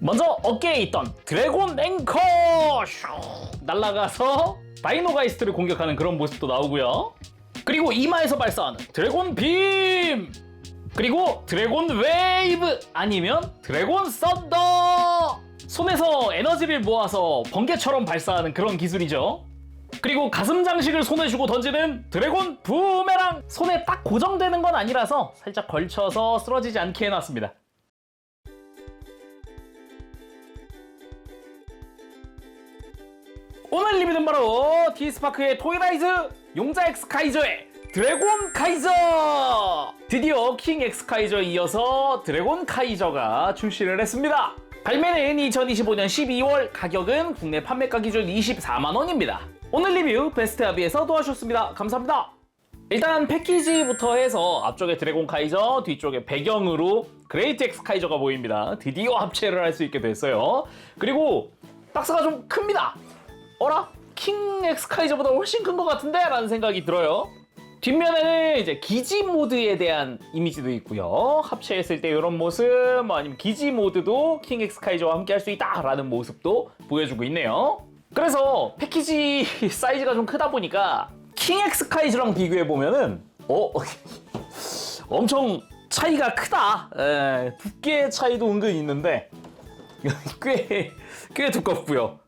먼저 어깨에 있던 드래곤 앵커 날아가서 다이노가이스트를 공격하는 그런 모습도 나오고요. 그리고 이마에서 발사하는 드래곤 빔, 그리고 드래곤 웨이브 아니면 드래곤 썬더, 손에서 에너지를 모아서 번개처럼 발사하는 그런 기술이죠. 그리고 가슴 장식을 손에 쥐고 던지는 드래곤 부메랑, 손에 딱 고정되는 건 아니라서 살짝 걸쳐서 쓰러지지 않게 해놨습니다. 오늘 리뷰는 바로 T스파크의 토이라이즈, 용자 엑스 카이저의 드래곤 카이저! 드디어 킹 엑스 카이저에 이어서 드래곤 카이저가 출시를 했습니다. 발매는 2025년 12월, 가격은 국내 판매가 기준 24만원입니다. 오늘 리뷰 베스트아비에서 도와주셨습니다. 감사합니다. 일단 패키지부터 해서 앞쪽에 드래곤 카이저, 뒤쪽에 배경으로 그레이트 엑스 카이저가 보입니다. 드디어 합체를 할 수 있게 됐어요. 그리고 박스가 좀 큽니다. 어라? 킹 엑스 카이저보다 훨씬 큰 것 같은데? 라는 생각이 들어요. 뒷면에는 이제 기지 모드에 대한 이미지도 있고요. 합체했을 때 이런 모습, 아니면 기지 모드도 킹 엑스 카이저와 함께 할 수 있다 라는 모습도 보여주고 있네요. 그래서 패키지 사이즈가 좀 크다 보니까 킹 엑스 카이저랑 비교해보면은 엄청 차이가 크다. 두께 차이도 은근 있는데 꽤 두껍고요.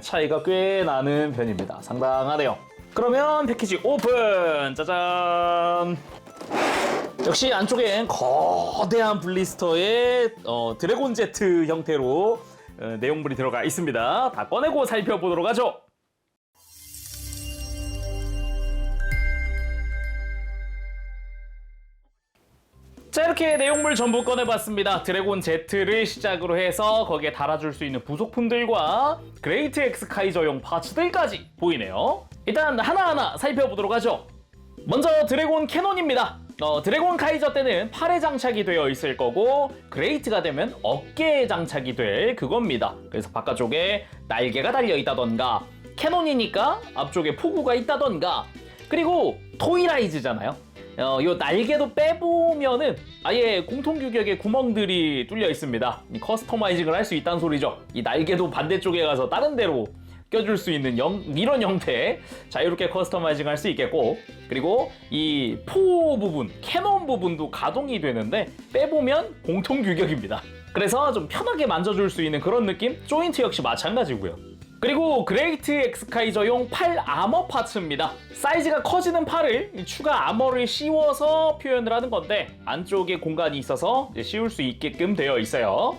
차이가 꽤 나는 편입니다. 상당하네요. 그러면 패키지 오픈! 짜잔! 역시 안쪽엔 거대한 블리스터의 드래곤 제트 형태로 내용물이 들어가 있습니다. 다 꺼내고 살펴보도록 하죠. 자, 이렇게 내용물 전부 꺼내봤습니다. 드래곤 제트를 시작으로 해서 거기에 달아줄 수 있는 부속품들과 그레이트 엑스 카이저용 파츠들까지 보이네요. 일단 하나하나 살펴보도록 하죠. 먼저 드래곤 캐논입니다. 드래곤 카이저 때는 팔에 장착이 되어 있을 거고, 그레이트가 되면 어깨에 장착이 될 그겁니다. 그래서 바깥쪽에 날개가 달려있다던가, 캐논이니까 앞쪽에 포구가 있다던가, 그리고 토이라이즈잖아요. 요 날개도 빼보면은 아예 공통규격에 구멍들이 뚫려 있습니다. 커스터마이징을 할 수 있다는 소리죠. 이 날개도 반대쪽에 가서 다른 데로 껴줄 수 있는 이런 형태의 자유롭게 커스터마이징 할 수 있겠고, 그리고 이 포 부분, 캐논 부분도 가동이 되는데 빼보면 공통규격입니다. 그래서 좀 편하게 만져줄 수 있는 그런 느낌? 조인트 역시 마찬가지고요. 그리고 그레이트 엑스 카이저용 팔 아머 파츠입니다. 사이즈가 커지는 팔을 추가 아머를 씌워서 표현을 하는 건데, 안쪽에 공간이 있어서 씌울 수 있게끔 되어 있어요.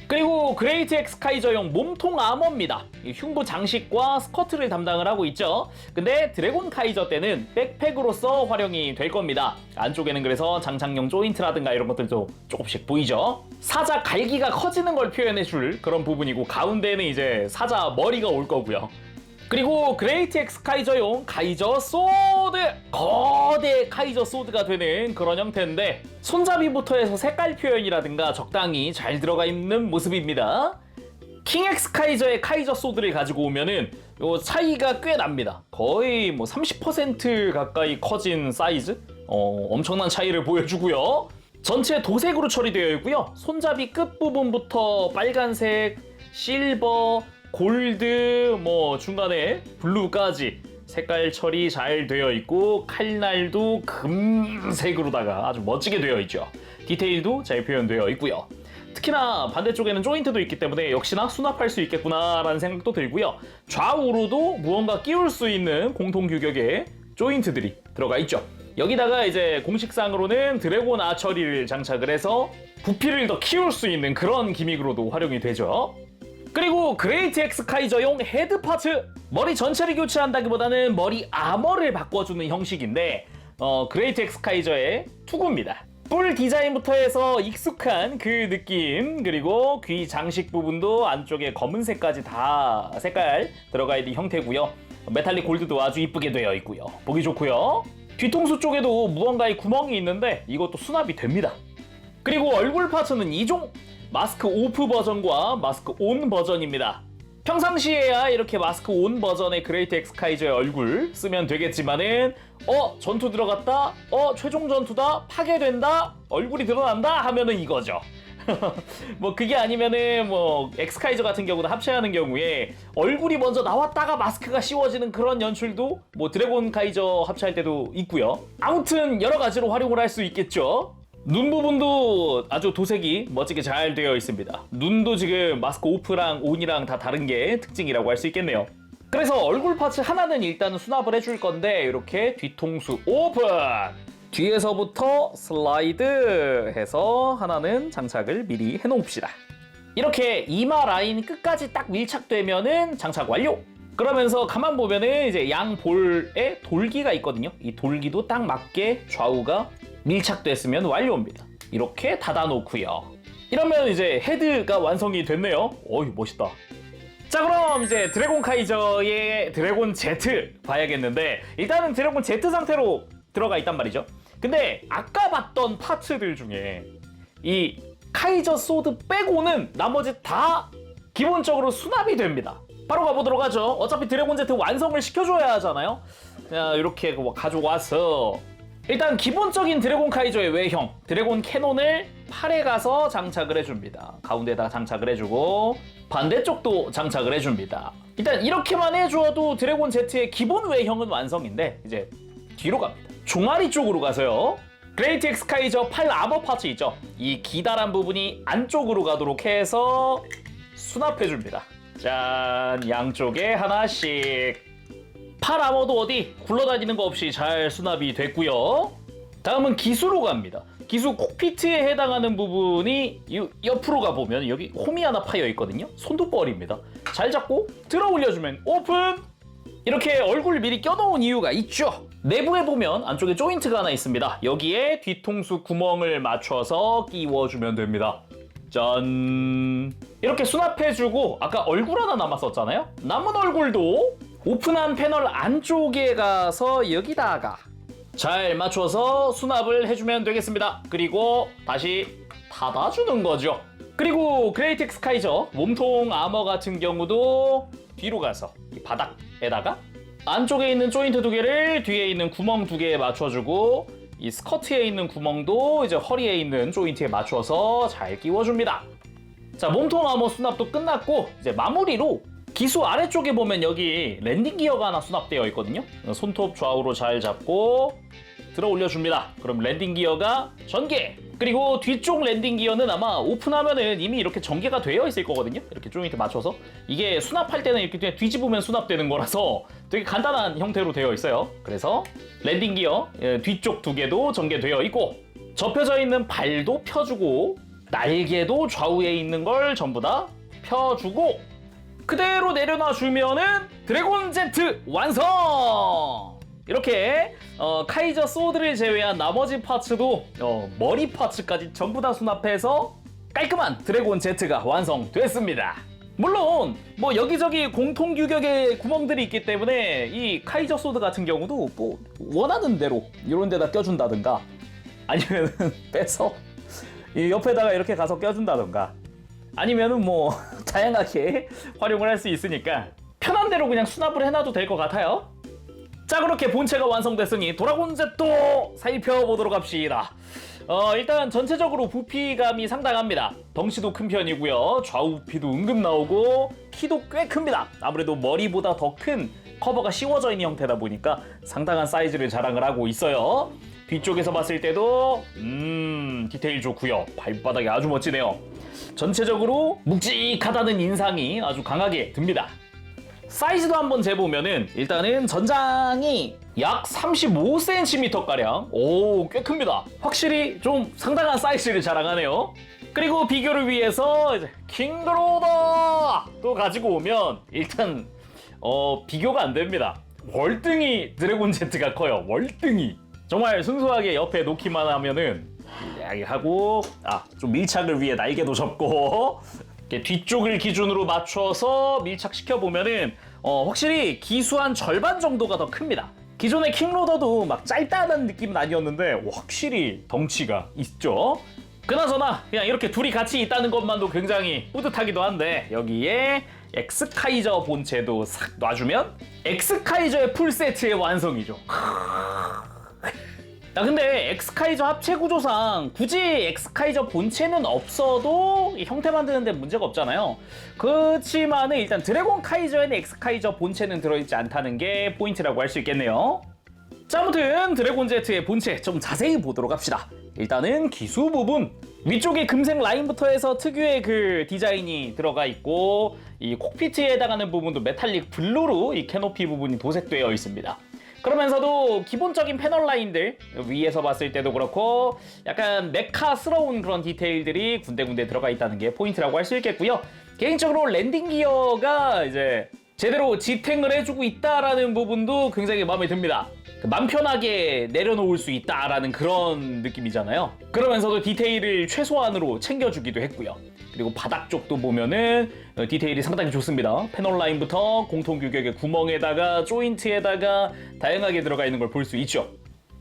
그리고 그레이트 엑스 카이저용 몸통 아머입니다. 흉부 장식과 스커트를 담당을 하고 있죠. 근데 드래곤 카이저 때는 백팩으로서 활용이 될 겁니다. 안쪽에는 그래서 장착용 조인트라든가 이런 것들도 조금씩 보이죠. 사자 갈기가 커지는 걸 표현해줄 그런 부분이고, 가운데는 이제 사자 머리가 올 거고요. 그리고 그레이트 엑스 카이저용 카이저 소드! 거대 카이저 소드가 되는 그런 형태인데, 손잡이부터 해서 색깔 표현이라든가 적당히 잘 들어가 있는 모습입니다. 킹 엑스 카이저의 카이저 소드를 가지고 오면은 요 차이가 꽤 납니다. 거의 뭐 30% 가까이 커진 사이즈? 엄청난 차이를 보여주고요. 전체 도색으로 처리되어 있고요. 손잡이 끝부분부터 빨간색, 실버, 골드, 뭐 중간에 블루까지 색깔 처리 잘 되어 있고, 칼날도 금색으로다가 아주 멋지게 되어 있죠. 디테일도 잘 표현되어 있고요. 특히나 반대쪽에는 조인트도 있기 때문에 역시나 수납할 수 있겠구나 라는 생각도 들고요. 좌우로도 무언가 끼울 수 있는 공통 규격의 조인트들이 들어가 있죠. 여기다가 이제 공식상으로는 드래곤 아처리를 장착을 해서 부피를 더 키울 수 있는 그런 기믹으로도 활용이 되죠. 그리고 그레이트 엑스 카이저용 헤드 파츠! 머리 전체를 교체한다기보다는 머리 아머를 바꿔주는 형식인데, 그레이트 엑스 카이저의 투구입니다. 뿔 디자인부터 해서 익숙한 그 느낌, 그리고 귀 장식 부분도 안쪽에 검은색까지 다 색깔 들어가 있는 형태고요. 메탈릭 골드도 아주 이쁘게 되어 있고요. 보기 좋고요. 뒤통수 쪽에도 무언가의 구멍이 있는데 이것도 수납이 됩니다. 그리고 얼굴 파츠는 2종! 마스크 오프 버전과 마스크 온 버전입니다. 평상시에야 이렇게 마스크 온 버전의 그레이트 엑스 카이저의 얼굴 쓰면 되겠지만은 전투 들어갔다? 최종 전투다? 파괴된다? 얼굴이 드러난다? 하면은 이거죠. 뭐 그게 아니면은 뭐 엑스카이저 같은 경우도 합체하는 경우에 얼굴이 먼저 나왔다가 마스크가 씌워지는 그런 연출도 뭐 드래곤 카이저 합체할 때도 있고요. 아무튼 여러 가지로 활용을 할 수 있겠죠. 눈 부분도 아주 도색이 멋지게 잘 되어 있습니다. 눈도 지금 마스크 오프랑 온이랑 다 다른 게 특징이라고 할 수 있겠네요. 그래서 얼굴 파츠 하나는 일단은 수납을 해줄 건데 이렇게 뒤통수 오픈! 뒤에서부터 슬라이드 해서 하나는 장착을 미리 해놓읍시다. 이렇게 이마 라인 끝까지 딱 밀착되면은 장착 완료! 그러면서 가만 보면은 이제 양 볼에 돌기가 있거든요. 이 돌기도 딱 맞게 좌우가 밀착됐으면 완료입니다. 이렇게 닫아놓고요. 이러면 이제 헤드가 완성이 됐네요. 어이 멋있다. 자 그럼 이제 드래곤 카이저의 드래곤 Z 봐야겠는데 일단은 드래곤 Z 상태로 들어가 있단 말이죠. 근데 아까 봤던 파츠들 중에 이 카이저 소드 빼고는 나머지 다 기본적으로 수납이 됩니다. 바로 가보도록 하죠. 어차피 드래곤 Z 완성을 시켜줘야 하잖아요. 자, 이렇게 가져와서 일단 기본적인 드래곤 카이저의 외형 드래곤 캐논을 팔에 가서 장착을 해줍니다. 가운데다 장착을 해주고 반대쪽도 장착을 해줍니다. 일단 이렇게만 해주어도 드래곤 Z의 기본 외형은 완성인데 이제 뒤로 갑니다. 종아리 쪽으로 가서요. 그레이트 엑스 카이저 팔 아머 파츠 있죠? 이 기다란 부분이 안쪽으로 가도록 해서 수납해줍니다. 짠! 양쪽에 하나씩. 팔 아머도 어디 굴러다니는 거 없이 잘 수납이 됐고요. 다음은 기수로 갑니다. 기수 콕피트에 해당하는 부분이 옆으로 가보면 여기 홈이 하나 파여 있거든요. 손톱벌입니다. 잘 잡고 들어 올려주면 오픈! 이렇게 얼굴 미리 껴놓은 이유가 있죠. 내부에 보면 안쪽에 조인트가 하나 있습니다. 여기에 뒤통수 구멍을 맞춰서 끼워주면 됩니다. 짠! 이렇게 수납해주고 아까 얼굴 하나 남았었잖아요? 남은 얼굴도 오픈한 패널 안쪽에 가서 여기다가 잘 맞춰서 수납을 해주면 되겠습니다. 그리고 다시 닫아주는 거죠. 그리고 그레이트 엑스 카이저 몸통 아머 같은 경우도 뒤로 가서 이 바닥에다가 안쪽에 있는 조인트 2개를 뒤에 있는 구멍 2개에 맞춰주고 이 스커트에 있는 구멍도 이제 허리에 있는 조인트에 맞춰서 잘 끼워줍니다. 자, 몸통 아머 수납도 끝났고 이제 마무리로 기수 아래쪽에 보면 여기 랜딩 기어가 하나 수납되어 있거든요. 손톱 좌우로 잘 잡고 들어 올려줍니다. 그럼 랜딩 기어가 전개! 그리고 뒤쪽 랜딩 기어는 아마 오픈하면은 이미 이렇게 전개가 되어 있을 거거든요. 이렇게 조인트 맞춰서. 이게 수납할 때는 이렇게 그냥 뒤집으면 수납되는 거라서 되게 간단한 형태로 되어 있어요. 그래서 랜딩 기어 뒤쪽 2개도 전개되어 있고 접혀져 있는 발도 펴주고 날개도 좌우에 있는 걸 전부 다 펴주고 그대로 내려놔 주면은 드래곤 Z 완성! 이렇게 카이저 소드를 제외한 나머지 파츠도 머리 파츠까지 전부 다 수납해서 깔끔한 드래곤 Z가 완성됐습니다. 물론 뭐 여기저기 공통 규격의 구멍들이 있기 때문에 이 카이저 소드 같은 경우도 뭐 원하는 대로 이런 데다 껴준다든가 아니면은 빼서 이 옆에다가 이렇게 가서 껴준다든가 아니면은 뭐 다양하게 활용을 할 수 있으니까 편한 대로 그냥 수납을 해놔도 될 것 같아요. 자, 그렇게 본체가 완성됐으니 드래곤 Z도 살펴보도록 합시다. 일단 전체적으로 부피감이 상당합니다. 덩치도 큰 편이고요. 좌우 부피도 은근 나오고 키도 꽤 큽니다. 아무래도 머리보다 더 큰 커버가 씌워져 있는 형태다 보니까 상당한 사이즈를 자랑을 하고 있어요. 뒤쪽에서 봤을 때도 디테일 좋고요. 발바닥이 아주 멋지네요. 전체적으로 묵직하다는 인상이 아주 강하게 듭니다. 사이즈도 한번 재보면은 일단은 전장이 약 35cm가량 오, 꽤 큽니다. 확실히 좀 상당한 사이즈를 자랑하네요. 그리고 비교를 위해서 이제 킹그로더 또 가지고 오면 일단 비교가 안 됩니다. 월등히 드래곤 Z가 커요. 월등히. 정말 순수하게 옆에 놓기만 하면은 하고 좀 밀착을 위해 날개도 접고 이렇게 뒤쪽을 기준으로 맞춰서 밀착시켜 보면은 확실히 기수한 절반 정도가 더 큽니다. 기존의 킹로더도 막 짧다는 느낌은 아니었는데 확실히 덩치가 있죠. 그나저나 그냥 이렇게 둘이 같이 있다는 것만도 굉장히 뿌듯하기도 한데 여기에 엑스카이저 본체도 싹 놔주면 엑스카이저의 풀세트의 완성이죠. 근데 엑스카이저 합체 구조상 굳이 엑스카이저 본체는 없어도 형태 만드는데 문제가 없잖아요. 그렇지만은 일단 드래곤 카이저에는 엑스카이저 본체는 들어있지 않다는 게 포인트라고 할 수 있겠네요. 자, 아무튼 드래곤 Z의 본체 좀 자세히 보도록 합시다. 일단은 기수 부분, 위쪽에 금색 라인부터 해서 특유의 그 디자인이 들어가 있고, 이 콕피트에 해당하는 부분도 메탈릭 블루로 이 캐노피 부분이 도색되어 있습니다. 그러면서도 기본적인 패널 라인들, 위에서 봤을 때도 그렇고 약간 메카스러운 그런 디테일들이 군데군데 들어가 있다는 게 포인트라고 할 수 있겠고요. 개인적으로 랜딩 기어가 이제 제대로 지탱을 해주고 있다라는 부분도 굉장히 마음에 듭니다. 맘 편하게 내려놓을 수 있다라는 그런 느낌이잖아요. 그러면서도 디테일을 최소한으로 챙겨주기도 했고요. 그리고 바닥 쪽도 보면은 디테일이 상당히 좋습니다. 패널 라인부터 공통 규격의 구멍에다가 조인트에다가 다양하게 들어가 있는 걸 볼 수 있죠.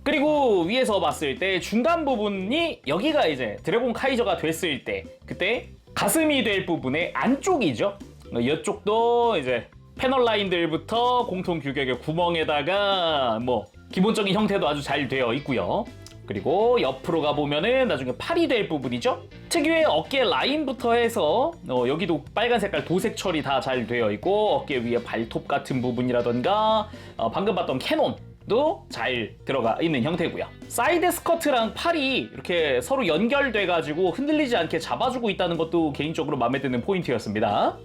그리고 위에서 봤을 때 중간 부분이 여기가 이제 드래곤 카이저가 됐을 때 그때 가슴이 될 부분의 안쪽이죠. 이쪽도 이제 패널 라인들부터 공통 규격의 구멍에다가 뭐 기본적인 형태도 아주 잘 되어 있고요. 그리고 옆으로 가보면은 나중에 팔이 될 부분이죠. 특유의 어깨 라인부터 해서 여기도 빨간 색깔 도색 처리 다 잘 되어 있고, 어깨 위에 발톱 같은 부분이라던가 방금 봤던 캐논도 잘 들어가 있는 형태고요. 사이드 스커트랑 팔이 이렇게 서로 연결돼가지고 흔들리지 않게 잡아주고 있다는 것도 개인적으로 마음에 드는 포인트였습니다.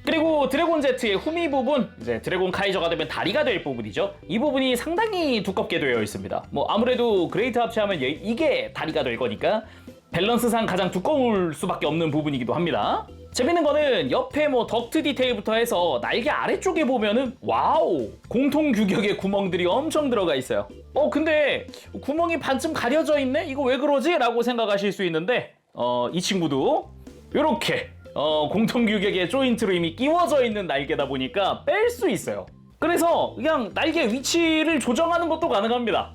그리고 드래곤 Z의 후미 부분, 이제 드래곤 카이저가 되면 다리가 될 부분이죠. 이 부분이 상당히 두껍게 되어 있습니다. 뭐 아무래도 그레이트 합체하면 이게 다리가 될 거니까 밸런스상 가장 두꺼울 수밖에 없는 부분이기도 합니다. 재밌는 거는 옆에 뭐 덕트 디테일부터 해서 날개 아래쪽에 보면은 와우! 공통 규격의 구멍들이 엄청 들어가 있어요. 근데 구멍이 반쯤 가려져 있네? 이거 왜 그러지? 라고 생각하실 수 있는데 이 친구도 요렇게 공통 규격의 조인트로 이미 끼워져 있는 날개다 보니까 뺄 수 있어요. 그래서 그냥 날개 위치를 조정하는 것도 가능합니다.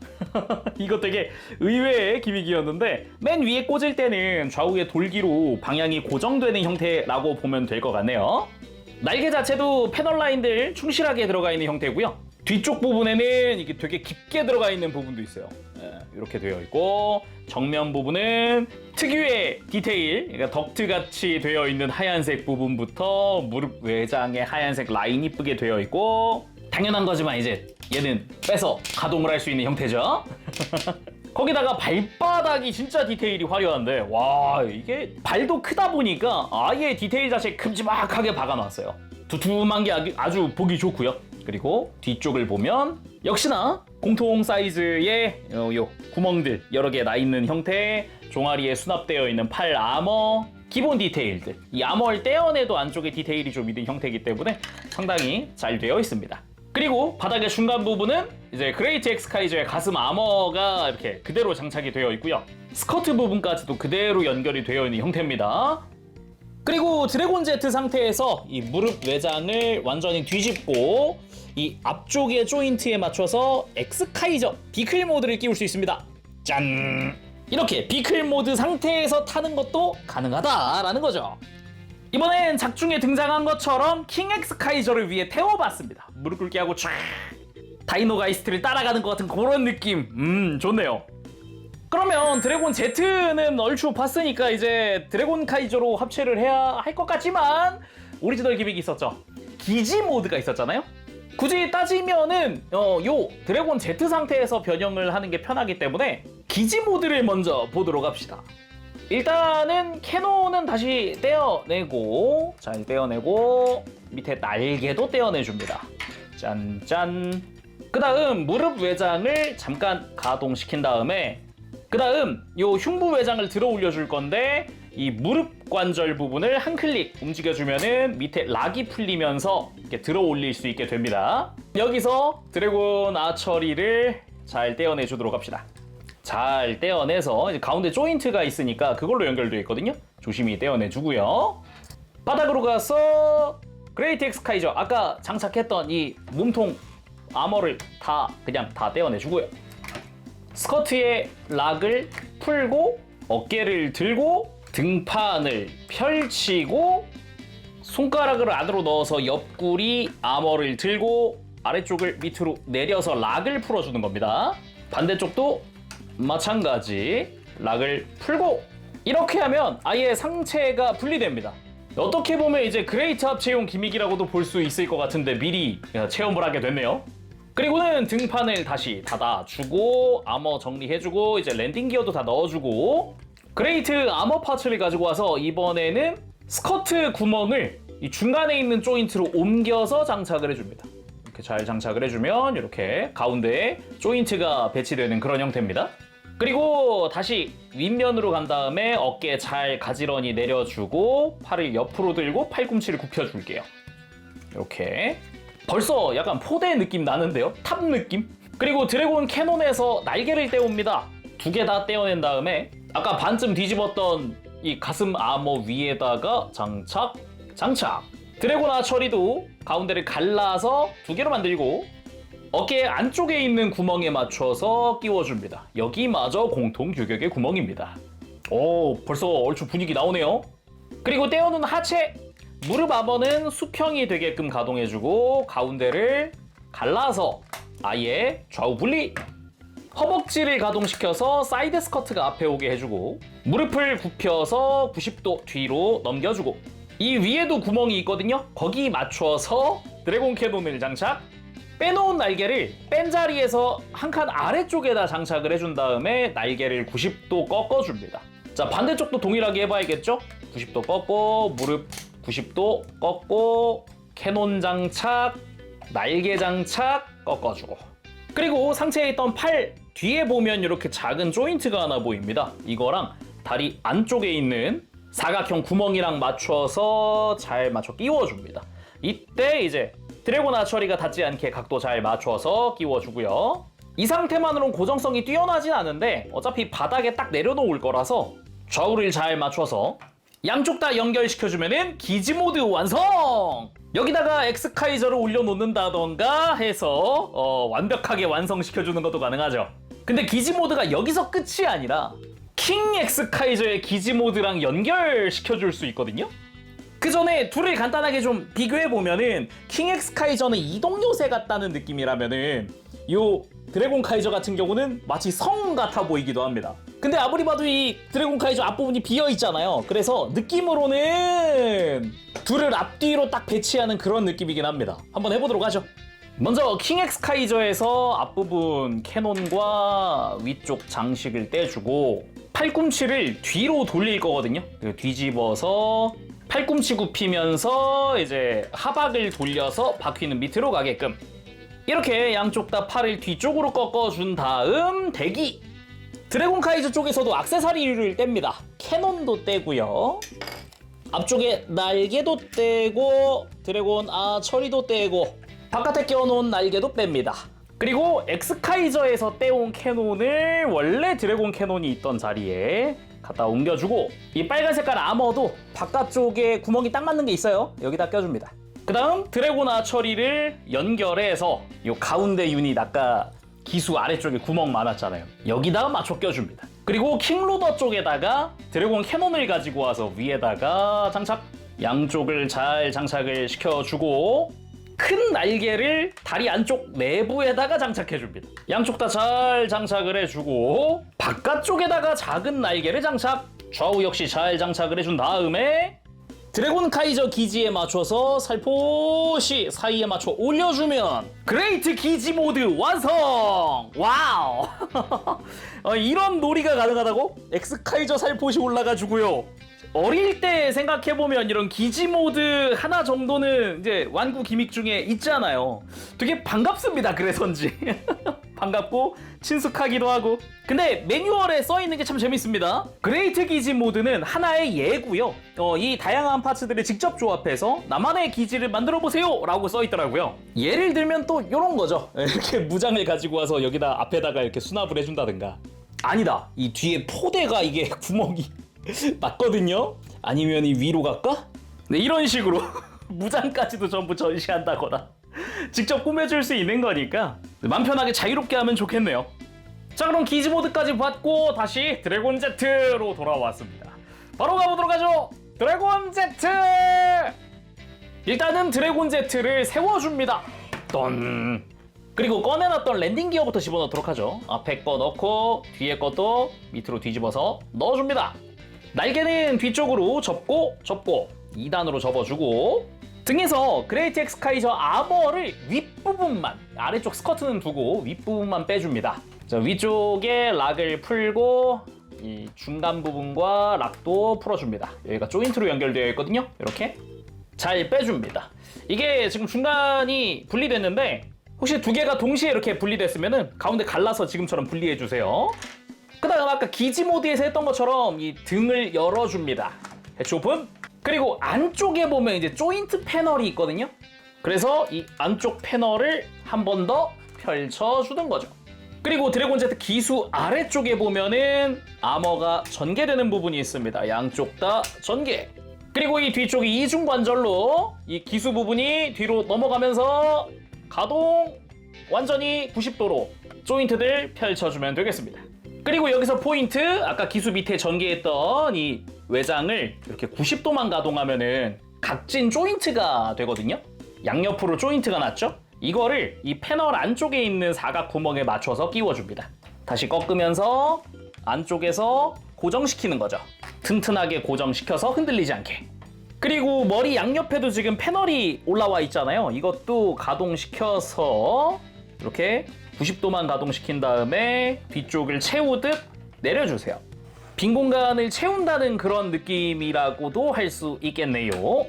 이거 되게 의외의 기믹이었는데, 맨 위에 꽂을 때는 좌우의 돌기로 방향이 고정되는 형태라고 보면 될 것 같네요. 날개 자체도 패널 라인들 충실하게 들어가 있는 형태고요. 뒤쪽 부분에는 이게 되게 깊게 들어가 있는 부분도 있어요. 이렇게 되어 있고, 정면 부분은 특유의 디테일, 그러니까 덕트같이 되어 있는 하얀색 부분부터 무릎 외장에 하얀색 라인 이쁘게 되어 있고, 당연한 거지만 이제 얘는 빼서 가동을 할 수 있는 형태죠. 거기다가 발바닥이 진짜 디테일이 화려한데, 와, 이게 발도 크다 보니까 아예 디테일 자체 큼지막하게 박아놨어요. 두툼한 게 아주 보기 좋고요. 그리고 뒤쪽을 보면 역시나 공통 사이즈의 요 구멍들 여러 개 나 있는 형태, 종아리에 수납되어 있는 팔 아머, 기본 디테일들. 이 아머를 떼어내도 안쪽에 디테일이 좀 있는 형태이기 때문에 상당히 잘 되어 있습니다. 그리고 바닥의 중간 부분은 이제 그레이트 엑스카이저의 가슴 아머가 이렇게 그대로 장착이 되어 있고요. 스커트 부분까지도 그대로 연결이 되어 있는 형태입니다. 그리고 드래곤 Z 상태에서 이 무릎 외장을 완전히 뒤집고 이 앞쪽의 조인트에 맞춰서 엑스카이저 비클 모드를 끼울 수 있습니다. 짠! 이렇게 비클 모드 상태에서 타는 것도 가능하다라는 거죠. 이번엔 작중에 등장한 것처럼 킹 엑스카이저를 위해 태워봤습니다. 무릎 꿇게 하고 촤! 다이노가이스트를 따라가는 것 같은 그런 느낌. 좋네요. 그러면 드래곤 Z는 얼추 봤으니까 이제 드래곤 카이저로 합체를 해야 할 것 같지만 오리지널 기믹이 있었죠. 기지 모드가 있었잖아요. 굳이 따지면은 요 드래곤 Z 상태에서 변형을 하는 게 편하기 때문에 기지 모드를 먼저 보도록 합시다. 일단은 캐논은 다시 떼어내고, 잘 떼어내고 밑에 날개도 떼어내줍니다. 짠짠. 그 다음 무릎 외장을 잠깐 가동시킨 다음에 그 다음 요 흉부 외장을 들어 올려줄 건데, 이 무릎 관절 부분을 한 클릭 움직여주면은 밑에 락이 풀리면서 이렇게 들어 올릴 수 있게 됩니다. 여기서 드래곤 아처리를 잘 떼어내 주도록 합시다. 잘 떼어내서 이제 가운데 조인트가 있으니까 그걸로 연결되어 있거든요. 조심히 떼어내 주고요. 바닥으로 가서 그레이트 엑스카이저 아까 장착했던 이 몸통 아머를 그냥 다 떼어내 주고요. 스커트의 락을 풀고 어깨를 들고 등판을 펼치고 손가락을 안으로 넣어서 옆구리 아머를 들고 아래쪽을 밑으로 내려서 락을 풀어주는 겁니다. 반대쪽도 마찬가지 락을 풀고 이렇게 하면 아예 상체가 분리됩니다. 어떻게 보면 이제 그레이트 합체용 기믹이라고도 볼 수 있을 것 같은데 미리 체험을 하게 됐네요. 그리고는 등판을 다시 닫아주고 아머 정리해주고 이제 랜딩 기어도 다 넣어주고 그레이트 아머 파츠를 가지고 와서 이번에는 스커트 구멍을 이 중간에 있는 조인트로 옮겨서 장착을 해줍니다. 이렇게 잘 장착을 해주면 이렇게 가운데에 조인트가 배치되는 그런 형태입니다. 그리고 다시 윗면으로 간 다음에 어깨 잘 가지런히 내려주고 팔을 옆으로 들고 팔꿈치를 굽혀줄게요. 이렇게 벌써 약간 포대 느낌 나는데요? 탑 느낌? 그리고 드래곤 캐논에서 날개를 떼옵니다. 2개 다 떼어낸 다음에 아까 반쯤 뒤집었던 이 가슴 아머 위에다가 장착. 드래곤 아처리도 가운데를 갈라서 2개로 만들고 어깨 안쪽에 있는 구멍에 맞춰서 끼워줍니다. 여기마저 공통 규격의 구멍입니다. 오, 벌써 얼추 분위기 나오네요. 그리고 떼어놓은 하체, 무릎 아머는 수평이 되게끔 가동해주고 가운데를 갈라서 아예 좌우 분리. 허벅지를 가동시켜서 사이드 스커트가 앞에 오게 해주고 무릎을 굽혀서 90도 뒤로 넘겨주고 이 위에도 구멍이 있거든요. 거기 맞춰서 드래곤 캐논을 장착. 빼놓은 날개를 뺀 자리에서 한 칸 아래쪽에다 장착을 해준 다음에 날개를 90도 꺾어줍니다. 자, 반대쪽도 동일하게 해봐야겠죠? 90도 꺾고 무릎 90도 꺾고 캐논 장착, 날개 장착 꺾어주고 그리고 상체에 있던 팔 뒤에 보면 이렇게 작은 조인트가 하나 보입니다. 이거랑 다리 안쪽에 있는 사각형 구멍이랑 맞춰서 잘 맞춰 끼워줍니다. 이때 이제 드래곤 아처리가 닿지 않게 각도 잘 맞춰서 끼워주고요. 이 상태만으로는 고정성이 뛰어나진 않은데 어차피 바닥에 딱 내려놓을 거라서 좌우를 잘 맞춰서 양쪽 다 연결시켜주면은 기지 모드 완성! 여기다가 엑스카이저를 올려놓는다던가 해서 완벽하게 완성시켜주는 것도 가능하죠. 근데 기지 모드가 여기서 끝이 아니라 킹 엑스카이저의 기지 모드랑 연결시켜줄 수 있거든요. 그 전에 둘을 간단하게 좀 비교해보면은 킹 엑스카이저는 이동 요새 같다는 느낌이라면은 요 드래곤 카이저 같은 경우는 마치 성 같아 보이기도 합니다. 근데 아무리 봐도 이 드래곤 카이저 앞부분이 비어있잖아요. 그래서 느낌으로는 둘을 앞뒤로 딱 배치하는 그런 느낌이긴 합니다. 한번 해보도록 하죠. 먼저 킹 엑스카이저에서 앞부분 캐논과 위쪽 장식을 떼주고 팔꿈치를 뒤로 돌릴 거거든요. 뒤집어서 팔꿈치 굽히면서 이제 하박을 돌려서 바퀴는 밑으로 가게끔 이렇게 양쪽 다 팔을 뒤쪽으로 꺾어준 다음 대기. 드래곤 카이저 쪽에서도 액세서리를 뗍니다. 캐논도 떼고요. 앞쪽에 날개도 떼고 드래곤 아처리도 떼고 바깥에 끼워놓은 날개도 뺍니다. 그리고 엑스카이저에서 떼온 캐논을 원래 드래곤 캐논이 있던 자리에 갖다 옮겨주고 이 빨간 색깔 아머도 바깥쪽에 구멍이 딱 맞는 게 있어요. 여기다 껴줍니다. 그 다음 드래곤 아처리를 연결해서 이 가운데 유닛 아까 기수 아래쪽에 구멍 많았잖아요. 여기다가 맞춰 껴줍니다. 그리고 킹로더 쪽에다가 드래곤 캐논을 가지고 와서 위에다가 장착. 양쪽을 잘 장착을 시켜주고 큰 날개를 다리 안쪽 내부에다가 장착해줍니다. 양쪽 다 잘 장착을 해주고 바깥쪽에다가 작은 날개를 장착. 좌우 역시 잘 장착을 해준 다음에 드래곤 카이저 기지에 맞춰서 살포시 사이에 맞춰 올려주면 그레이트 기지 모드 완성! 와우! 이런 놀이가 가능하다고? 엑스카이저 살포시 올라가지고요. 어릴 때 생각해보면 이런 기지 모드 하나 정도는 이제 완구 기믹 중에 있잖아요. 되게 반갑습니다. 그래서인지. 반갑고 친숙하기도 하고. 근데 매뉴얼에 써있는 게 참 재밌습니다. 그레이트 기지 모드는 하나의 예고요. 이 다양한 파츠들을 직접 조합해서 나만의 기지를 만들어보세요 라고 써있더라고요. 예를 들면 또 이런 거죠. 이렇게 무장을 가지고 와서 여기다 앞에다가 이렇게 수납을 해준다든가. 아니다. 이 뒤에 포대가 이게 구멍이 맞거든요. 아니면 이 위로 갈까? 네, 이런 식으로 무장까지도 전부 전시한다거나 직접 꾸며줄 수 있는 거니까 맘 편하게 자유롭게 하면 좋겠네요. 자, 그럼 기지 모드까지 받고 다시 드래곤 제트로 돌아왔습니다. 바로 가보도록 하죠. 드래곤 제트! 일단은 드래곤 제트를 세워줍니다. 떤. 그리고 꺼내놨던 랜딩 기어부터 집어넣도록 하죠. 앞에 거 넣고 뒤에 것도 밑으로 뒤집어서 넣어줍니다. 날개는 뒤쪽으로 접고 2단으로 접어주고 등에서 그레이트 엑스카이저 아머를 윗부분만, 아래쪽 스커트는 두고 윗부분만 빼줍니다. 자, 위쪽에 락을 풀고 이 중간 부분과 락도 풀어줍니다. 여기가 조인트로 연결되어 있거든요. 이렇게 잘 빼줍니다. 이게 지금 중간이 분리됐는데 혹시 두 개가 동시에 이렇게 분리됐으면 가운데 갈라서 지금처럼 분리해주세요. 그 다음 아까 기지 모드에서 했던 것처럼 이 등을 열어줍니다. 해치 오픈. 그리고 안쪽에 보면 이제 조인트 패널이 있거든요. 그래서 이 안쪽 패널을 한 번 더 펼쳐주는 거죠. 그리고 드래곤 제트 기수 아래쪽에 보면은 아머가 전개되는 부분이 있습니다. 양쪽 다 전개. 그리고 이 뒤쪽이 이중 관절로 이 기수 부분이 뒤로 넘어가면서 가동 완전히 90도로 조인트들 펼쳐주면 되겠습니다. 그리고 여기서 포인트, 아까 기수 밑에 전개했던 이 외장을 이렇게 90도만 가동하면은 각진 조인트가 되거든요. 양옆으로 조인트가 났죠? 이거를 이 패널 안쪽에 있는 사각 구멍에 맞춰서 끼워줍니다. 다시 꺾으면서 안쪽에서 고정시키는 거죠. 튼튼하게 고정시켜서 흔들리지 않게. 그리고 머리 양옆에도 지금 패널이 올라와 있잖아요. 이것도 가동시켜서 이렇게 90도만 가동시킨 다음에 뒤쪽을 채우듯 내려주세요. 빈 공간을 채운다는 그런 느낌이라고도 할 수 있겠네요.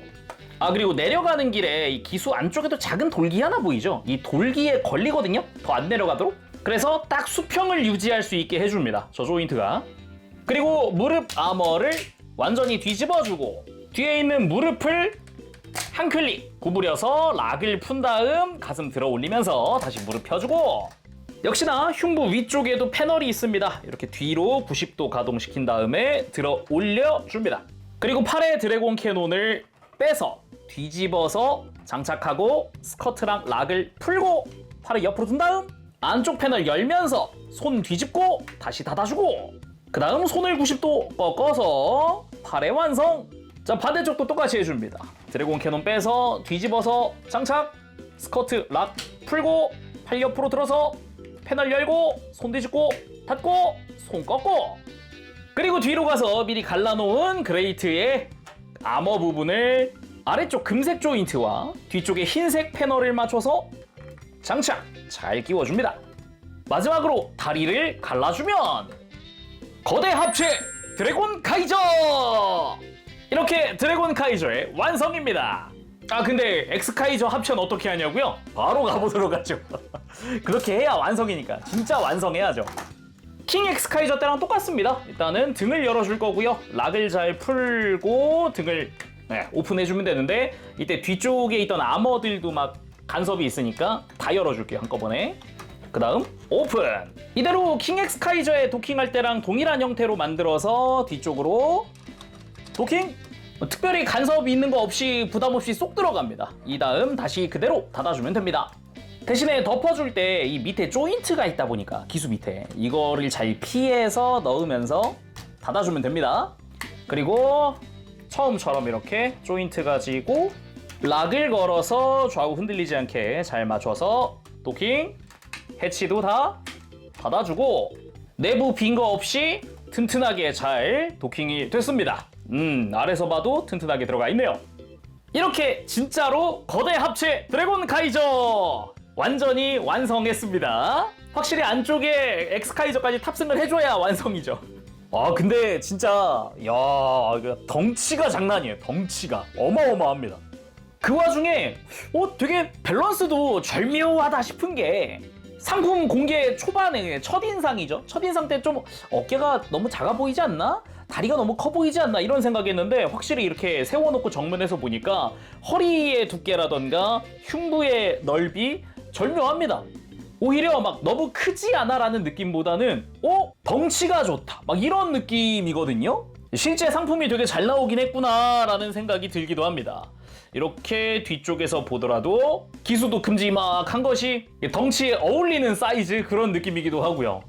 아, 그리고 내려가는 길에 이 기수 안쪽에도 작은 돌기 하나 보이죠? 이 돌기에 걸리거든요? 더 안 내려가도록? 그래서 딱 수평을 유지할 수 있게 해줍니다. 저 조인트가. 그리고 무릎 아머를 완전히 뒤집어주고 뒤에 있는 무릎을 한 클릭 구부려서 락을 푼 다음 가슴 들어 올리면서 다시 무릎 펴주고 역시나 흉부 위쪽에도 패널이 있습니다. 이렇게 뒤로 90도 가동시킨 다음에 들어 올려줍니다. 그리고 팔에 드래곤 캐논을 빼서 뒤집어서 장착하고 스커트랑 락을 풀고 팔을 옆으로 둔 다음 안쪽 패널 열면서 손 뒤집고 다시 닫아주고 그 다음 손을 90도 꺾어서 팔의 완성! 자, 반대쪽도 똑같이 해줍니다. 드래곤 캐논 빼서 뒤집어서 장착, 스커트 락 풀고 팔 옆으로 들어서 패널 열고 손 뒤집고 닫고 손 꺾고 그리고 뒤로 가서 미리 갈라놓은 그레이트의 아머 부분을 아래쪽 금색 조인트와 뒤쪽에 흰색 패널을 맞춰서 장착 잘 끼워줍니다. 마지막으로 다리를 갈라주면 거대 합체 드래곤 카이저! 이렇게 드래곤 카이저의 완성입니다. 아, 근데 엑스카이저 합체는 어떻게 하냐고요? 바로 가보도록 하죠. 그렇게 해야 완성이니까 진짜 완성해야죠. 킹 엑스카이저 때랑 똑같습니다. 일단은 등을 열어줄 거고요. 락을 잘 풀고 등을 오픈해주면 되는데 이때 뒤쪽에 있던 아머들도 막 간섭이 있으니까 다 열어줄게요, 한꺼번에. 그 다음 오픈! 이대로 킹 엑스카이저에 도킹할 때랑 동일한 형태로 만들어서 뒤쪽으로 도킹! 특별히 간섭이 있는 거 없이 부담 없이 쏙 들어갑니다. 이 다음 다시 그대로 닫아주면 됩니다. 대신에 덮어줄 때 이 밑에 조인트가 있다 보니까 기수 밑에 이거를 잘 피해서 넣으면서 닫아주면 됩니다. 그리고 처음처럼 이렇게 조인트 가지고 락을 걸어서 좌우 흔들리지 않게 잘 맞춰서 도킹, 해치도 다 닫아주고 내부 빈 거 없이 튼튼하게 잘 도킹이 됐습니다. 아래서 봐도 튼튼하게 들어가 있네요. 이렇게 진짜로 거대 합체 드래곤 카이저 완전히 완성했습니다. 확실히 안쪽에 엑스카이저까지 탑승을 해줘야 완성이죠. 아, 근데 진짜 야, 덩치가 장난이에요. 덩치가 어마어마합니다. 그 와중에 되게 밸런스도 절묘하다 싶은 게 상품 공개 초반에 첫인상이죠. 첫인상 때 좀 어깨가 너무 작아 보이지 않나? 다리가 너무 커 보이지 않나? 이런 생각했는데 확실히 이렇게 세워놓고 정면에서 보니까 허리의 두께라던가 흉부의 넓이 절묘합니다. 오히려 막 너무 크지 않아라는 느낌보다는 덩치가 좋다 막 이런 느낌이거든요. 실제 상품이 되게 잘 나오긴 했구나라는 생각이 들기도 합니다. 이렇게 뒤쪽에서 보더라도 기수도 큼지막한 것이 덩치에 어울리는 사이즈 그런 느낌이기도 하고요.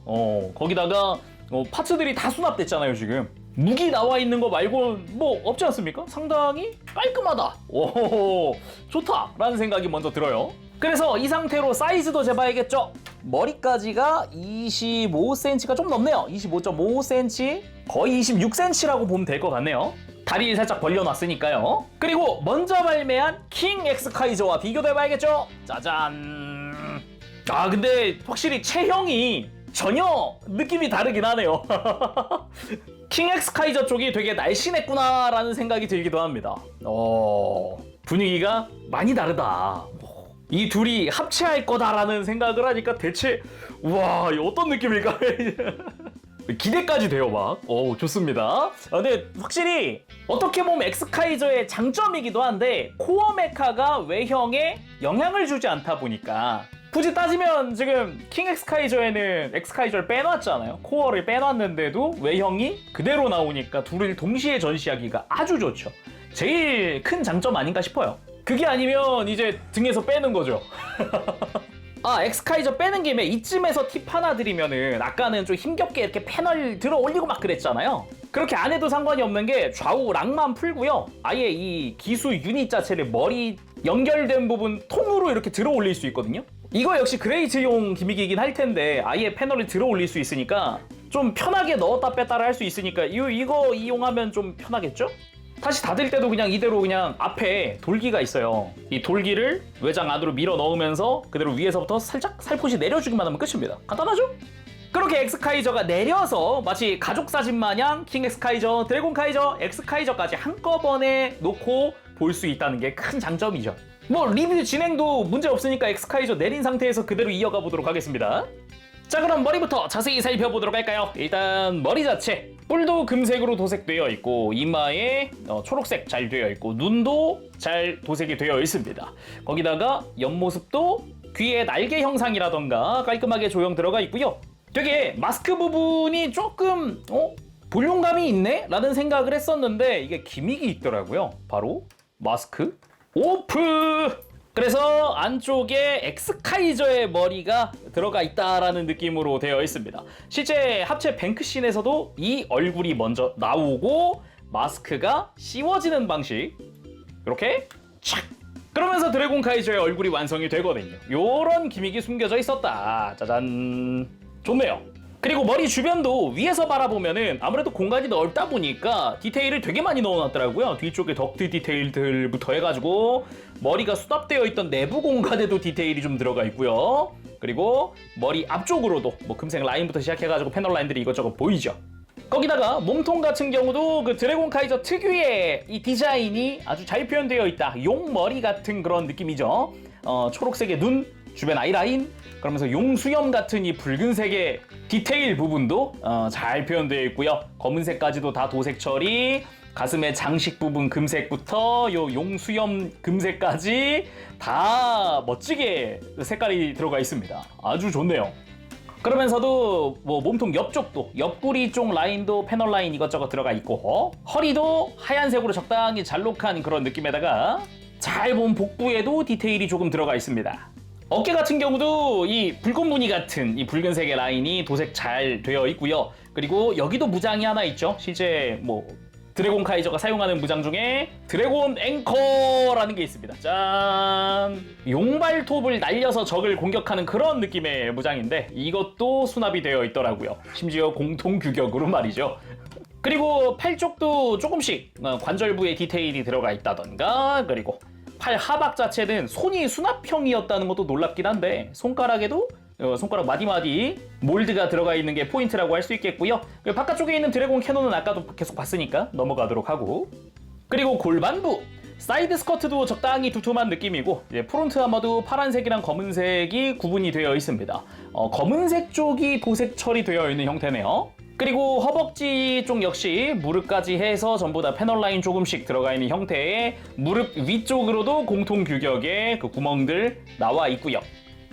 거기다가 파츠들이 다 수납됐잖아요. 지금 무기 나와 있는 거 말고 뭐 없지 않습니까? 상당히 깔끔하다. 오, 좋다라는 생각이 먼저 들어요. 그래서 이 상태로 사이즈도 재봐야겠죠. 머리까지가 25cm가 좀 넘네요. 25.5cm, 거의 26cm라고 보면 될 것 같네요. 다리 살짝 벌려놨으니까요. 그리고 먼저 발매한 킹 엑스카이저와 비교도 해봐야겠죠. 짜잔. 아 근데 확실히 체형이 전혀 느낌이 다르긴 하네요. 킹 엑스카이저 쪽이 되게 날씬했구나라는 생각이 들기도 합니다. 분위기가 많이 다르다. 이 둘이 합체할 거다라는 생각을 하니까 대체 우와 어떤 느낌일까? 기대까지 돼요 막. 좋습니다. 근데 확실히 어떻게 보면 엑스카이저의 장점이기도 한데 코어 메카가 외형에 영향을 주지 않다 보니까 굳이 따지면 지금 킹 엑스카이저에는 엑스카이저를 빼놨잖아요. 코어를 빼놨는데도 외형이 그대로 나오니까 둘을 동시에 전시하기가 아주 좋죠. 제일 큰 장점 아닌가 싶어요. 그게 아니면 이제 등에서 빼는 거죠. 엑스카이저 빼는 김에 이쯤에서 팁 하나 드리면은 아까는 좀 힘겹게 이렇게 패널 들어 올리고 막 그랬잖아요. 그렇게 안 해도 상관이 없는 게 좌우 락만 풀고요. 아예 이 기수 유닛 자체를 머리 연결된 부분 통으로 이렇게 들어 올릴 수 있거든요. 이거 역시 그레이트용 기믹이긴 할 텐데 아예 패널을 들어 올릴 수 있으니까 좀 편하게 넣었다 뺐다를 할 수 있으니까 이거 이용하면 좀 편하겠죠? 다시 닫을 때도 그냥 이대로 그냥 앞에 돌기가 있어요. 이 돌기를 외장 안으로 밀어 넣으면서 그대로 위에서부터 살짝 살포시 내려주기만 하면 끝입니다. 간단하죠? 그렇게 엑스카이저가 내려서 마치 가족 사진 마냥 킹 엑스카이저, 드래곤 카이저, 엑스카이저까지 한꺼번에 놓고 볼 수 있다는 게 큰 장점이죠. 뭐 리뷰 진행도 문제 없으니까 엑스카이저 내린 상태에서 그대로 이어가 보도록 하겠습니다. 자 그럼 머리부터 자세히 살펴보도록 할까요? 일단 머리 자체 뿔도 금색으로 도색되어 있고 이마에 초록색 잘 되어 있고 눈도 잘 도색이 되어 있습니다. 거기다가 옆모습도 귀의 날개 형상이라던가 깔끔하게 조형 들어가 있고요. 되게 마스크 부분이 조금 볼륨감이 있네? 라는 생각을 했었는데 이게 기믹이 있더라고요. 바로 마스크 오프! 그래서 안쪽에 엑스카이저의 머리가 들어가 있다라는 느낌으로 되어 있습니다. 실제 합체 뱅크씬에서도 이 얼굴이 먼저 나오고 마스크가 씌워지는 방식 이렇게 착! 그러면서 드래곤 카이저의 얼굴이 완성이 되거든요. 요런 기믹이 숨겨져 있었다. 짜잔. 좋네요. 그리고 머리 주변도 위에서 바라보면은 아무래도 공간이 넓다 보니까 디테일을 되게 많이 넣어놨더라고요. 뒤쪽에 덕트 디테일들부터 해가지고 머리가 수납되어 있던 내부 공간에도 디테일이 좀 들어가 있고요. 그리고 머리 앞쪽으로도 뭐 금색 라인부터 시작해가지고 패널 라인들이 이것저것 보이죠. 거기다가 몸통 같은 경우도 그 드래곤 카이저 특유의 이 디자인이 아주 잘 표현되어 있다. 용머리 같은 그런 느낌이죠. 초록색의 눈, 주변 아이라인, 그러면서 용수염 같은 이 붉은색의 디테일 부분도 잘 표현되어 있고요. 검은색까지도 다 도색 처리, 가슴의 장식 부분 금색부터 요 용수염 금색까지 다 멋지게 색깔이 들어가 있습니다. 아주 좋네요. 그러면서도 뭐 몸통 옆쪽도 옆구리 쪽 라인도 패널 라인 이것저것 들어가 있고 허리도 하얀색으로 적당히 잘록한 그런 느낌에다가 잘 본 복부에도 디테일이 조금 들어가 있습니다. 어깨 같은 경우도 이 붉은 무늬 같은 이 붉은색의 라인이 도색 잘 되어 있고요. 그리고 여기도 무장이 하나 있죠. 실제 뭐 드래곤 카이저가 사용하는 무장 중에 드래곤 앵커라는 게 있습니다. 짠! 용발톱을 날려서 적을 공격하는 그런 느낌의 무장인데 이것도 수납이 되어 있더라고요. 심지어 공통 규격으로 말이죠. 그리고 팔 쪽도 조금씩 관절부에 디테일이 들어가 있다던가 그리고 팔 하박 자체는 손이 수납형이었다는 것도 놀랍긴 한데 손가락에도 손가락 마디마디 몰드가 들어가 있는 게 포인트라고 할 수 있겠고요. 바깥쪽에 있는 드래곤 캐논은 아까도 계속 봤으니까 넘어가도록 하고 그리고 골반부 사이드 스커트도 적당히 두툼한 느낌이고 프론트 아머도 파란색이랑 검은색이 구분이 되어 있습니다. 검은색 쪽이 도색 처리되어 있는 형태네요. 그리고 허벅지 쪽 역시 무릎까지 해서 전부 다 패널 라인 조금씩 들어가 있는 형태의 무릎 위쪽으로도 공통 규격의 그 구멍들 나와 있고요.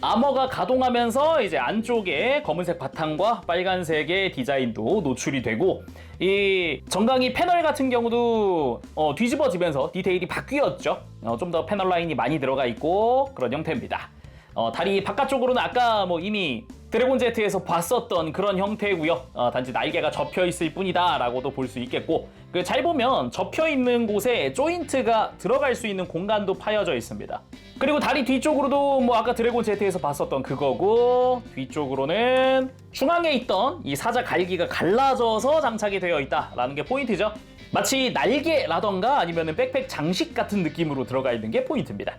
아머가 가동하면서 이제 안쪽에 검은색 바탕과 빨간색의 디자인도 노출이 되고 이 정강이 패널 같은 경우도 뒤집어지면서 디테일이 바뀌었죠. 좀 더 패널 라인이 많이 들어가 있고 그런 형태입니다. 다리 바깥쪽으로는 아까 뭐 이미 드래곤 Z에서 봤었던 그런 형태고요. 단지 날개가 접혀 있을 뿐이다 라고도 볼 수 있겠고, 잘 보면 접혀 있는 곳에 조인트가 들어갈 수 있는 공간도 파여져 있습니다. 그리고 다리 뒤쪽으로도 뭐 아까 드래곤 Z에서 봤었던 그거고, 뒤쪽으로는 중앙에 있던 이 사자 갈기가 갈라져서 장착이 되어 있다라는 게 포인트죠. 마치 날개라던가 아니면 백팩 장식 같은 느낌으로 들어가 있는 게 포인트입니다.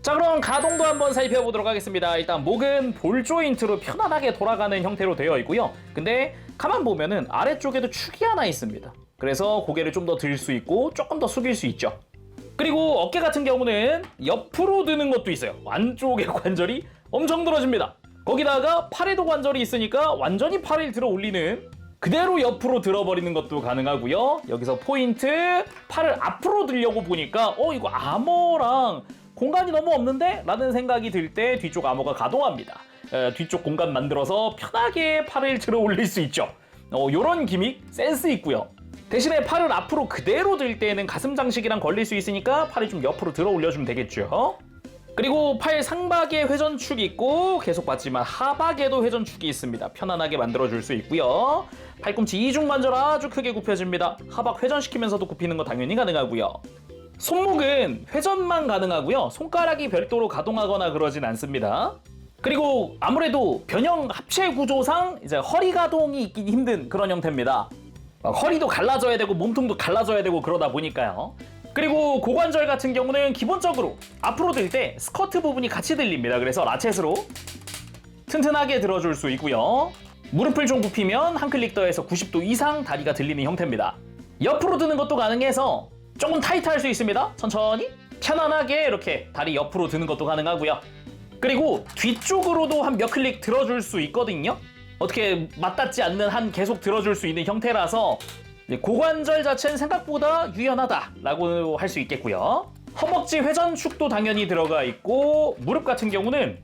자, 그럼 가동도 한번 살펴보도록 하겠습니다. 일단 목은 볼 조인트로 편안하게 돌아가는 형태로 되어 있고요. 근데 가만 보면은 아래쪽에도 축이 하나 있습니다. 그래서 고개를 좀 더 들 수 있고 조금 더 숙일 수 있죠. 그리고 어깨 같은 경우는 옆으로 드는 것도 있어요. 안쪽의 관절이 엄청 들어집니다. 거기다가 팔에도 관절이 있으니까 완전히 팔을 들어 올리는, 그대로 옆으로 들어버리는 것도 가능하고요. 여기서 포인트, 팔을 앞으로 들려고 보니까 이거 아머랑 공간이 너무 없는데? 라는 생각이 들 때 뒤쪽 아머가 가동합니다. 뒤쪽 공간 만들어서 편하게 팔을 들어 올릴 수 있죠. 요런 기믹 센스 있고요. 대신에 팔을 앞으로 그대로 들 때는 가슴 장식이랑 걸릴 수 있으니까 팔을 좀 옆으로 들어 올려주면 되겠죠. 그리고 팔 상박에 회전축이 있고 계속 봤지만 하박에도 회전축이 있습니다. 편안하게 만들어줄 수 있고요. 팔꿈치 이중관절 아주 크게 굽혀집니다. 하박 회전시키면서도 굽히는 거 당연히 가능하고요. 손목은 회전만 가능하고요. 손가락이 별도로 가동하거나 그러진 않습니다. 그리고 아무래도 변형 합체 구조상 이제 허리 가동이 있긴 힘든 그런 형태입니다. 허리도 갈라져야 되고 몸통도 갈라져야 되고 그러다 보니까요. 그리고 고관절 같은 경우는 기본적으로 앞으로 들 때 스커트 부분이 같이 들립니다. 그래서 라쳇으로 튼튼하게 들어줄 수 있고요. 무릎을 좀 굽히면 한 클릭 더해서 90도 이상 다리가 들리는 형태입니다. 옆으로 드는 것도 가능해서 조금 타이트할 수 있습니다. 천천히 편안하게 이렇게 다리 옆으로 드는 것도 가능하고요. 그리고 뒤쪽으로도 한 몇 클릭 들어줄 수 있거든요. 어떻게 맞닿지 않는 한 계속 들어줄 수 있는 형태라서 고관절 자체는 생각보다 유연하다라고 할 수 있겠고요. 허벅지 회전축도 당연히 들어가 있고, 무릎 같은 경우는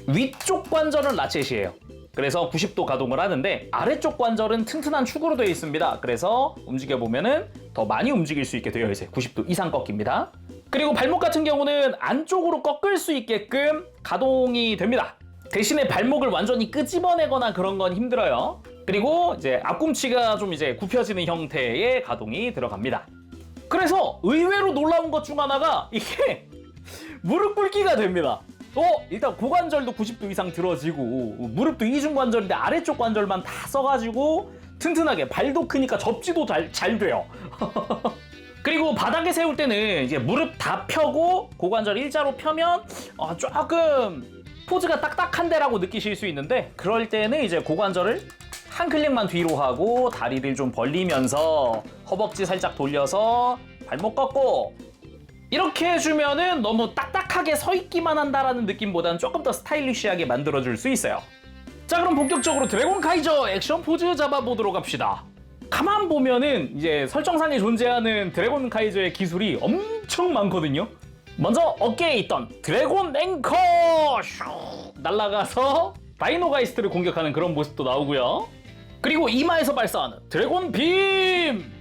위쪽 관절은 라쳇이에요. 그래서 90도 가동을 하는데 아래쪽 관절은 튼튼한 축으로 되어 있습니다. 그래서 움직여보면은 더 많이 움직일 수 있게 되어 있어요. 90도 이상 꺾입니다. 그리고 발목 같은 경우는 안쪽으로 꺾을 수 있게끔 가동이 됩니다. 대신에 발목을 완전히 끄집어내거나 그런 건 힘들어요. 그리고 이제 앞꿈치가 좀 이제 굽혀지는 형태의 가동이 들어갑니다. 그래서 의외로 놀라운 것 중 하나가 이게 무릎 꿇기가 됩니다. 일단 고관절도 90도 이상 들어지고 무릎도 이중관절인데 아래쪽 관절만 다 써가지고 튼튼하게, 발도 크니까 접지도 잘 돼요. 그리고 바닥에 세울 때는 이제 무릎 다 펴고 고관절 일자로 펴면 조금 포즈가 딱딱한데라고 느끼실 수 있는데, 그럴 때는 이제 고관절을 한 클릭만 뒤로 하고 다리를 좀 벌리면서 허벅지 살짝 돌려서 발목 꺾고 이렇게 해주면은 너무 딱딱하게 서 있기만 한다라는 느낌보다는 조금 더 스타일리시하게 만들어줄 수 있어요. 자, 그럼 본격적으로 드래곤 카이저 액션 포즈 잡아보도록 합시다. 가만 보면은 이제 설정상에 존재하는 드래곤 카이저의 기술이 엄청 많거든요. 먼저 어깨에 있던 드래곤 앵커 날아가서 다이노가이스트를 공격하는 그런 모습도 나오고요. 그리고 이마에서 발사하는 드래곤 빔,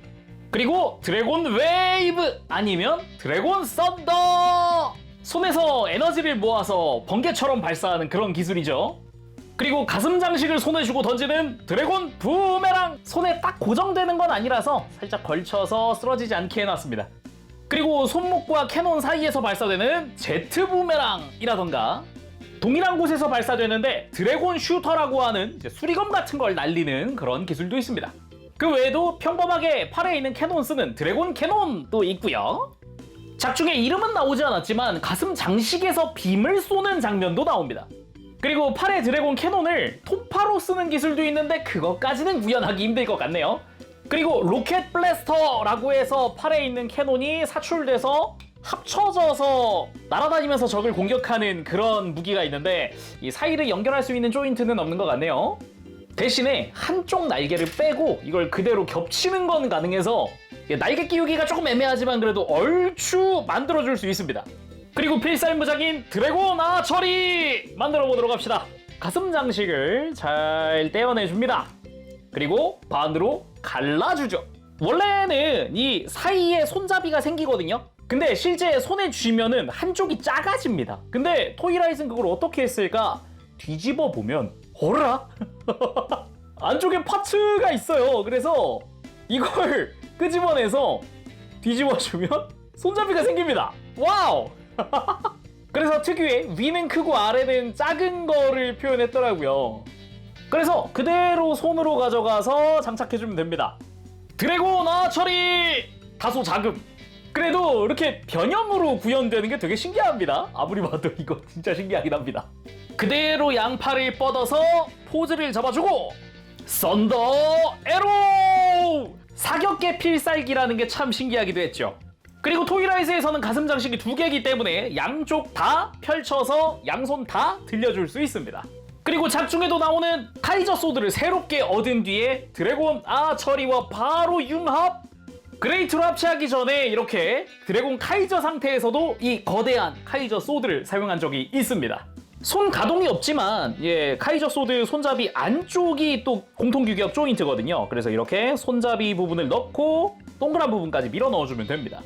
그리고 드래곤 웨이브 아니면 드래곤 썬더, 손에서 에너지를 모아서 번개처럼 발사하는 그런 기술이죠. 그리고 가슴 장식을 손에 쥐고 던지는 드래곤 부메랑, 손에 딱 고정되는 건 아니라서 살짝 걸쳐서 쓰러지지 않게 해놨습니다. 그리고 손목과 캐논 사이에서 발사되는 제트 부메랑이라던가, 동일한 곳에서 발사되는데 드래곤 슈터라고 하는 이제 수리검 같은 걸 날리는 그런 기술도 있습니다. 그 외에도 평범하게 팔에 있는 캐논 쓰는 드래곤 캐논도 있고요. 작중에 이름은 나오지 않았지만 가슴 장식에서 빔을 쏘는 장면도 나옵니다. 그리고 팔에 드래곤 캐논을 톱파로 쓰는 기술도 있는데 그것까지는 구현하기 힘들 것 같네요. 그리고 로켓 블래스터라고 해서 팔에 있는 캐논이 사출돼서 합쳐져서 날아다니면서 적을 공격하는 그런 무기가 있는데 이 사이를 연결할 수 있는 조인트는 없는 것 같네요. 대신에 한쪽 날개를 빼고 이걸 그대로 겹치는 건 가능해서 날개 끼우기가 조금 애매하지만 그래도 얼추 만들어줄 수 있습니다. 그리고 필살무장인 드래곤 아처리 만들어 보도록 합시다. 가슴 장식을 잘 떼어내줍니다. 그리고 반으로 갈라주죠. 원래는 이 사이에 손잡이가 생기거든요. 근데 실제 손에 쥐면은 한쪽이 작아집니다. 근데 토이라이트는 그걸 어떻게 했을까? 뒤집어 보면 어라? 안쪽에 파츠가 있어요. 그래서 이걸 끄집어내서 뒤집어주면 손잡이가 생깁니다. 와우! 그래서 특유의 위는 크고 아래는 작은 거를 표현했더라고요. 그래서 그대로 손으로 가져가서 장착해주면 됩니다. 드래곤 처리! 다소 자금. 그래도 이렇게 변형으로 구현되는 게 되게 신기합니다. 아무리 봐도 이거 진짜 신기하긴 합니다. 그대로 양팔을 뻗어서 포즈를 잡아주고 썬더 에로! 사격계 필살기라는 게 참 신기하기도 했죠. 그리고 토이라이즈에서는 가슴 장식이 2개이기 때문에 양쪽 다 펼쳐서 양손 다 들려줄 수 있습니다. 그리고 작중에도 나오는 카이저 소드를 새롭게 얻은 뒤에 드래곤 처리와 바로 융합! 그레이트로 합체하기 전에 이렇게 드래곤 카이저 상태에서도 이 거대한 카이저 소드를 사용한 적이 있습니다. 손 가동이 없지만 카이저 소드 손잡이 안쪽이 또 공통규격 조인트거든요. 그래서 이렇게 손잡이 부분을 넣고 동그란 부분까지 밀어 넣어주면 됩니다.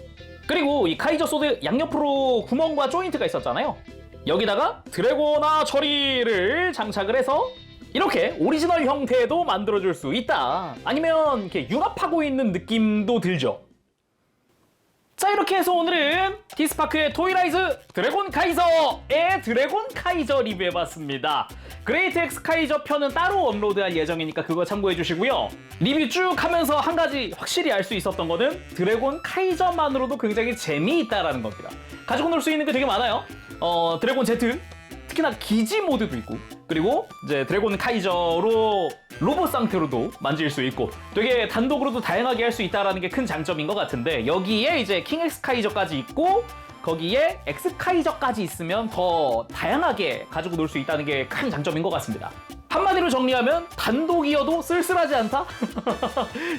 그리고 이 카이저 소드 양옆으로 구멍과 조인트가 있었잖아요. 여기다가 드래곤 처리를 장착을 해서 이렇게 오리지널 형태도 만들어줄 수 있다. 아니면 이렇게 융합하고 있는 느낌도 들죠. 자, 이렇게 해서 오늘은 디스파크의 토이라이즈 드래곤 카이저의 드래곤 카이저 리뷰해봤습니다. 그레이트 엑스 카이저 편은 따로 업로드할 예정이니까 그거 참고해주시고요. 리뷰 쭉 하면서 한 가지 확실히 알 수 있었던 거는 드래곤 카이저만으로도 굉장히 재미있다라는 겁니다. 가지고 놀 수 있는 게 되게 많아요. 드래곤 Z, 특히나 기지 모드도 있고, 그리고 이제 드래곤 카이저로 로봇 상태로도 만질 수 있고 되게 단독으로도 다양하게 할 수 있다는 게 큰 장점인 것 같은데, 여기에 이제 킹 엑스 카이저까지 있고 거기에 엑스 카이저까지 있으면 더 다양하게 가지고 놀 수 있다는 게 큰 장점인 것 같습니다. 한마디로 정리하면 단독이어도 쓸쓸하지 않다?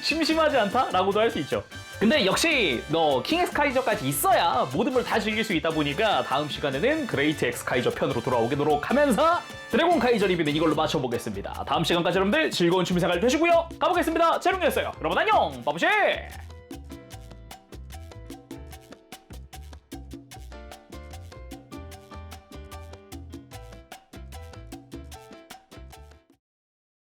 심심하지 않다? 라고도 할 수 있죠. 근데 역시 킹 엑스 카이저까지 있어야 모든 걸 다 즐길 수 있다 보니까 다음 시간에는 그레이트 엑스 카이저 편으로 돌아오도록 하면서 드래곤 카이저 리뷰는 이걸로 마쳐보겠습니다. 다음 시간까지 여러분들 즐거운 취미생활 되시고요. 가보겠습니다. 재롱이었어요. 여러분 안녕! 바보쉐!